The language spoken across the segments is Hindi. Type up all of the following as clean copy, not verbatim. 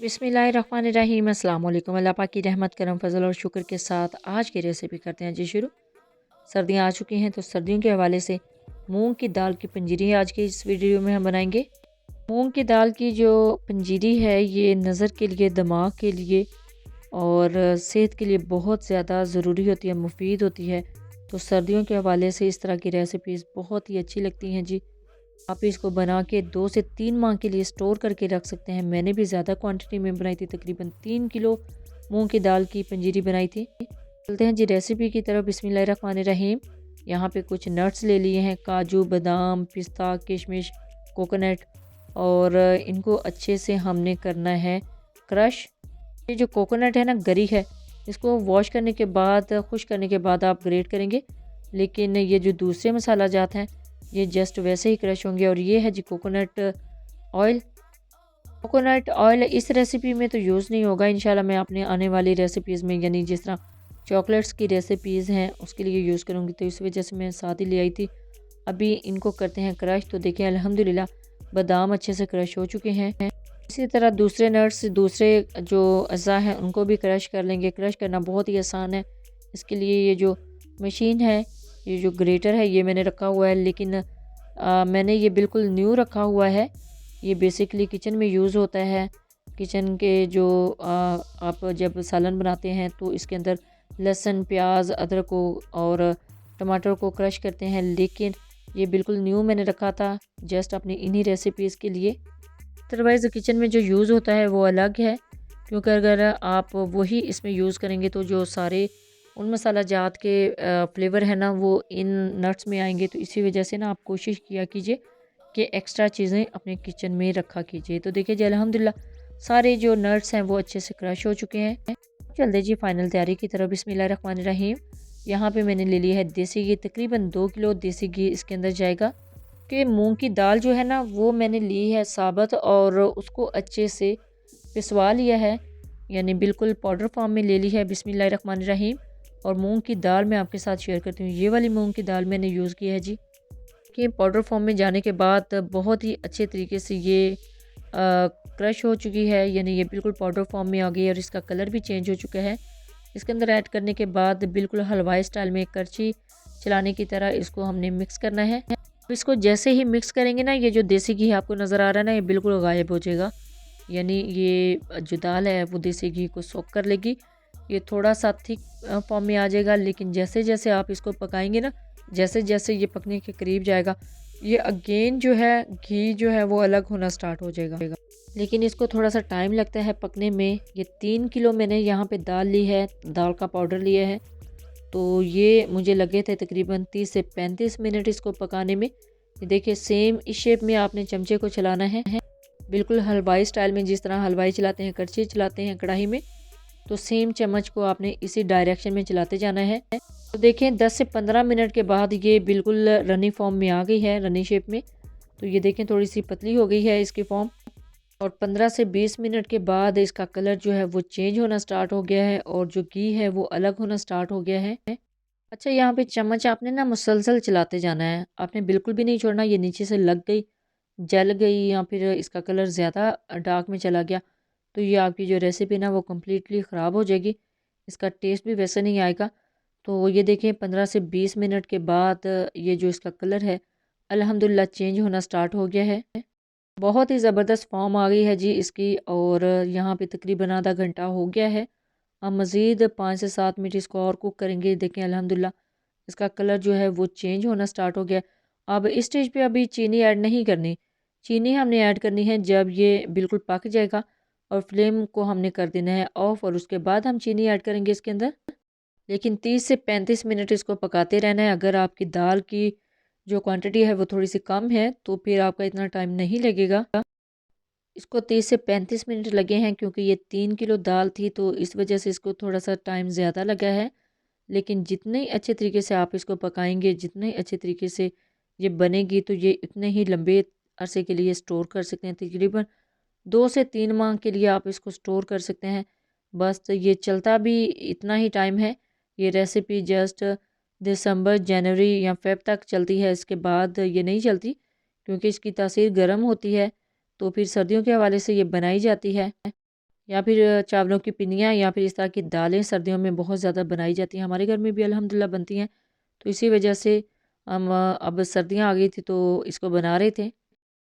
बिस्मिल्लाहिर्रहमानिर्रहीम। अस्सलाम वालेकुम। अल्लाह पाक की रहमत करम फजल और शुक्र के साथ आज की रेसिपी करते हैं जी शुरू। सर्दियाँ आ चुकी हैं तो सर्दियों के हवाले से मूंग की दाल की पंजीरी आज की इस वीडियो में हम बनाएंगे। मूंग की दाल की जो पंजीरी है ये नज़र के लिए, दिमाग के लिए और सेहत के लिए बहुत ज़्यादा ज़रूरी होती है, मुफीद होती है। तो सर्दियों के हवाले से इस तरह की रेसिपीज़ बहुत ही अच्छी लगती हैं जी। आप इसको बना के 2 से 3 माह के लिए स्टोर करके रख सकते हैं। मैंने भी ज़्यादा क्वांटिटी में बनाई थी, तकरीबन 3 किलो मूंग की दाल की पंजीरी बनाई थी। चलते हैं जी रेसिपी की तरफ। बिस्मिल्लाहिर्रहमानिर्रहीम। यहाँ पे कुछ नट्स ले लिए हैं, काजू, बादाम, पिस्ता, किशमिश, कोकोनट, और इनको अच्छे से हमने करना है क्रश। ये जो कोकोनट है ना, गरी है, इसको वॉश करने के बाद, खुश करने के बाद आप ग्रेट करेंगे। लेकिन ये जो दूसरे मसाला जात हैं ये जस्ट वैसे ही क्रश होंगे। और ये है जी कोकोनट ऑयल। कोकोनट ऑयल इस रेसिपी में तो यूज़ नहीं होगा इंशाल्लाह। मैं अपने आने वाली रेसिपीज़ में, यानी जिस तरह चॉकलेट्स की रेसिपीज़ हैं उसके लिए यूज़ करूँगी, तो इस वजह से मैं साथ ही ले आई थी। अभी इनको करते हैं क्रश। तो देखिए अल्हम्दुलिल्लाह बादाम अच्छे से क्रश हो चुके हैं। इसी तरह दूसरे नट्स, दूसरे जो अज़ा हैं उनको भी क्रश कर लेंगे। क्रश करना बहुत ही आसान है। इसके लिए ये जो मशीन है, ये जो ग्रेटर है, ये मैंने रखा हुआ है। लेकिन मैंने ये बिल्कुल न्यू रखा हुआ है। ये बेसिकली किचन में यूज़ होता है। किचन के जो आप जब सालन बनाते हैं तो इसके अंदर लहसुन, प्याज, अदरक को और टमाटर को क्रश करते हैं। लेकिन ये बिल्कुल न्यू मैंने रखा था जस्ट अपनी इन्हीं रेसिपीज़ के लिए। अदरवाइज़ किचन में जो यूज़ होता है वो अलग है, क्योंकि अगर आप वही इसमें यूज़ करेंगे तो जो सारे उन मसाला जात के फ्लेवर है ना वो इन नट्स में आएंगे। तो इसी वजह से ना आप कोशिश किया कीजिए कि एक्स्ट्रा चीज़ें अपने किचन में रखा कीजिए। तो देखिए जी अल्हम्दुलिल्लाह सारे जो नट्स हैं वो अच्छे से क्रश हो चुके हैं। चलते जी फाइनल तैयारी की तरफ। बिस्मिल्लाहिर्रहमानिर्रहीम। यहाँ पे मैंने ले लिया है देसी घी, तकरीबन 2 किलो देसी घी इसके अंदर जाएगा। कि मूंग की दाल जो है ना वो मैंने ली है साबुत और उसको अच्छे से पिसवा लिया है, यानी बिल्कुल पाउडर फॉर्म में ले ली है। बिस्मिल्लाहिर्रहमानिर्रहीम। और मूंग की दाल मैं आपके साथ शेयर करती हूँ। ये वाली मूंग की दाल मैंने यूज़ की है जी, कि पाउडर फॉर्म में जाने के बाद बहुत ही अच्छे तरीके से ये क्रश हो चुकी है, यानी ये बिल्कुल पाउडर फॉर्म में आ गई है और इसका कलर भी चेंज हो चुका है। इसके अंदर ऐड करने के बाद बिल्कुल हलवाई स्टाइल में करछी चलाने की तरह इसको हमने मिक्स करना है। इसको जैसे ही मिक्स करेंगे ना, ये जो देसी घी आपको नज़र आ रहा है ना, ये बिल्कुल गायब हो जाएगा। यानी ये जो दाल है वो देसी घी को सोख कर लेगी। ये थोड़ा सा थिक फॉर्म में आ जाएगा। लेकिन जैसे जैसे आप इसको पकाएंगे ना, जैसे जैसे ये पकने के करीब जाएगा, ये अगेन जो है घी जो है वो अलग होना स्टार्ट हो जाएगा। लेकिन इसको थोड़ा सा टाइम लगता है पकने में। ये 3 किलो मैंने यहाँ पे दाल ली है, दाल का पाउडर लिया है। तो ये मुझे लगे थे तकरीबन 30 से 35 मिनट इसको पकाने में। ये देखिए सेम इस शेप में आपने चमचे को चलाना है, बिल्कुल हलवाई स्टाइल में, जिस तरह हलवाई चलाते हैं, कड़छी चलाते हैं कढ़ाई में, तो सेम चम्मच को आपने इसी डायरेक्शन में चलाते जाना है। तो देखें 10 से 15 मिनट के बाद ये बिल्कुल रनी फॉर्म में आ गई है, रनी शेप में। तो ये देखें थोड़ी सी पतली हो गई है इसकी फॉर्म। और 15 से 20 मिनट के बाद इसका कलर जो है वो चेंज होना स्टार्ट हो गया है और जो घी है वो अलग होना स्टार्ट हो गया है। अच्छा, यहाँ पे चम्मच आपने ना मुसलसल चलाते जाना है, आपने बिल्कुल भी नहीं छोड़ना। ये नीचे से लग गई, जल गई या फिर इसका कलर ज़्यादा डार्क में चला गया तो ये आपकी जो रेसिपी ना वो कम्प्लीटली ख़राब हो जाएगी। इसका टेस्ट भी वैसे नहीं आएगा। तो ये देखें 15 से 20 मिनट के बाद ये जो इसका कलर है अल्हम्दुलिल्लाह चेंज होना स्टार्ट हो गया है। बहुत ही ज़बरदस्त फॉर्म आ गई है जी इसकी। और यहाँ पे तकरीबन आधा घंटा हो गया है। हम मज़ीद 5 से 7 मिनट इसको और कुक करेंगे। देखें अल्हम्दुलिल्लाह इसका कलर जो है वो चेंज होना स्टार्ट हो गया। अब इस स्टेज पे अभी चीनी ऐड नहीं करनी। चीनी हमने ऐड करनी है जब ये बिल्कुल पक जाएगा और फ्लेम को हमने कर देना है ऑफ, और उसके बाद हम चीनी ऐड करेंगे इसके अंदर। लेकिन 30 से 35 मिनट इसको पकाते रहना है। अगर आपकी दाल की जो क्वांटिटी है वो थोड़ी सी कम है तो फिर आपका इतना टाइम नहीं लगेगा। इसको 30 से 35 मिनट लगे हैं, क्योंकि ये 3 किलो दाल थी तो इस वजह से इसको थोड़ा सा टाइम ज़्यादा लगा है। लेकिन जितने अच्छे तरीके से आप इसको पकाएंगे, जितने अच्छे तरीके से ये बनेगी, तो ये इतने ही लंबे अरसे के लिए स्टोर कर सकते हैं। तकरीबन 2 से 3 माह के लिए आप इसको स्टोर कर सकते हैं। बस तो ये चलता भी इतना ही टाइम है। ये रेसिपी जस्ट दिसंबर, जनवरी या फ़ेब तक चलती है। इसके बाद ये नहीं चलती, क्योंकि इसकी तासीर गर्म होती है। तो फिर सर्दियों के हवाले से ये बनाई जाती है। या फिर चावलों की पिनियाँ या फिर इस तरह की दालें सर्दियों में बहुत ज़्यादा बनाई जाती हैं। हमारे घर में भी अल्हम्दुलिल्लाह बनती हैं। तो इसी वजह से हम अब सर्दियाँ आ गई थी तो इसको बना रहे थे।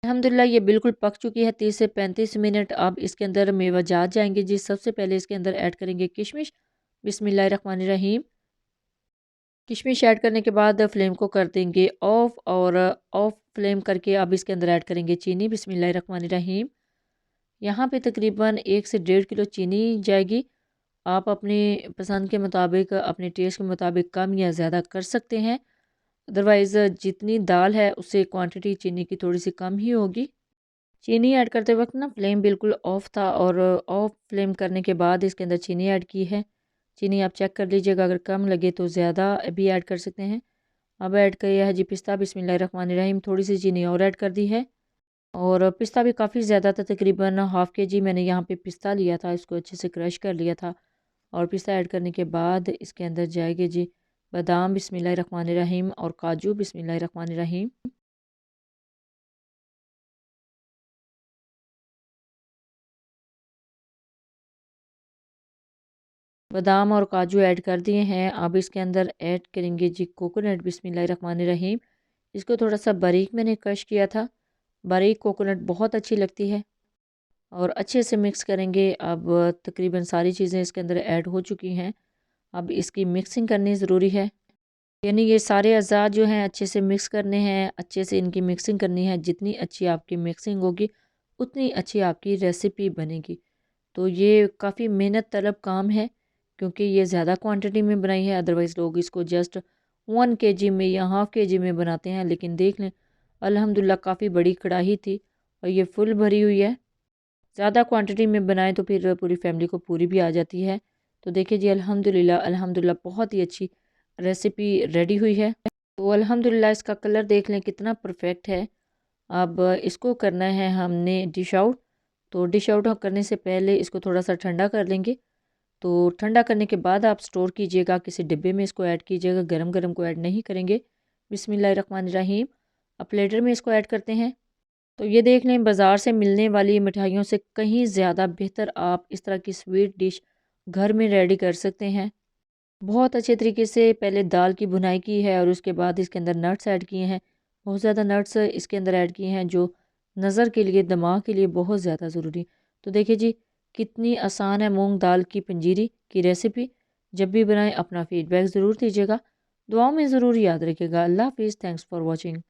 अल्हम्दुलिल्लाह ये बिल्कुल पक चुकी है। 30 से 35 मिनट अब इसके अंदर मेवाजात जाएँगे जी। सबसे पहले इसके अंदर ऐड करेंगे किशमिश। बिस्मिल्लाहिर्रहमानिर्रहीम। किशमिश ऐड करने के बाद फ्लेम को कर देंगे ऑफ़ और ऑफ़ फ्लेम करके अब इसके अंदर ऐड करेंगे चीनी। बिस्मिल्लाहिर्रहमानिर्रहीम। यहाँ पे तकरीबन 1 से डेढ़ किलो चीनी जाएगी। आप अपनी पसंद के मुताबिक, अपने टेस्ट के मुताबिक कम या ज़्यादा कर सकते हैं। अदरवाइज़ जितनी दाल है उससे क्वांटिटी चीनी की थोड़ी-सी कम ही होगी। चीनी ऐड करते वक़्त ना फ्लेम बिल्कुल ऑफ था और ऑफ फ्लेम करने के बाद इसके अंदर चीनी ऐड की है। चीनी आप चेक कर लीजिएगा, अगर कम लगे तो ज़्यादा भी ऐड कर सकते हैं। अब ऐड किया है जी पिस्ता। बिस्मिल्लाहिर्रहमानिर्रहीम। थोड़ी-सी चीनी और ऐड कर दी है और पिस्ता भी काफ़ी ज़्यादा था, तकरीबन हाफ़ केजी मैंने यहाँ पे पिस्ता लिया था, इसको अच्छे से क्रश कर लिया था। और पिस्ता ऐड करने के बाद इसके अंदर जाएगी जी बादाम। बिस्मिल्लाहिर्रहमानिर्रहीम और काजू। बिस्मिल्लाहिर्रहमानिर्रहीम। बादाम और काजू ऐड कर दिए हैं। अब इसके अंदर ऐड करेंगे जी कोकोनट। बिस्मिल्लाहिर्रहमानिर्रहीम। इसको थोड़ा-सा बारीक मैंने क्रश किया था। बारीक कोकोनट बहुत अच्छी लगती है और अच्छे से मिक्स करेंगे। अब तकरीबन सारी चीज़ें इसके अंदर ऐड हो चुकी हैं। अब इसकी मिक्सिंग करनी ज़रूरी है। यानी ये सारे अज़ा जो हैं अच्छे से मिक्स करने हैं, अच्छे से इनकी मिक्सिंग करनी है। जितनी अच्छी आपकी मिक्सिंग होगी, उतनी अच्छी आपकी रेसिपी बनेगी। तो ये काफ़ी मेहनत तलब काम है क्योंकि ये ज़्यादा क्वांटिटी में बनाई है। अदरवाइज़ लोग इसको जस्ट 1 केजी में या हाफ़ केजी में बनाते हैं। लेकिन देख लें, अल्हम्दुलिल्लाह काफ़ी बड़ी कढ़ाई थी और ये फुल भरी हुई है। ज़्यादा क्वांटिटी में बनाएँ तो फिर पूरी फैमिली को पूरी भी आ जाती है। तो देखिए जी अल्हम्दुलिल्लाह अल्हम्दुलिल्लाह बहुत ही अच्छी रेसिपी रेडी हुई है। तो अल्हम्दुलिल्लाह इसका कलर देख लें कितना परफेक्ट है। अब इसको करना है हमने डिश आउट। तो डिश आउट करने से पहले इसको थोड़ा-सा ठंडा कर लेंगे। तो ठंडा करने के बाद आप स्टोर कीजिएगा, किसी डिब्बे में इसको ऐड कीजिएगा, गरम-गरम को ऐड नहीं करेंगे। बिस्मिल्लाहिर्रहमानिर्रहीम। अब प्लेटर में इसको ऐड करते हैं। तो ये देख लें, बाज़ार से मिलने वाली मिठाइयों से कहीं ज़्यादा बेहतर आप इस तरह की स्वीट डिश घर में रेडी कर सकते हैं। बहुत अच्छे तरीके से पहले दाल की भुनाई की है और उसके बाद इसके अंदर नट्स ऐड किए हैं। बहुत ज़्यादा नट्स इसके अंदर ऐड किए हैं जो नज़र के लिए, दिमाग के लिए बहुत ज़्यादा ज़रूरी। तो देखिए जी कितनी आसान है मूँग दाल की पंजीरी की रेसिपी। जब भी बनाएँ अपना फ़ीडबैक ज़रूर दीजिएगा। दुआओं में ज़रूर याद रखिएगा। अल्लाह हाफ़िज़। Thanks for watching.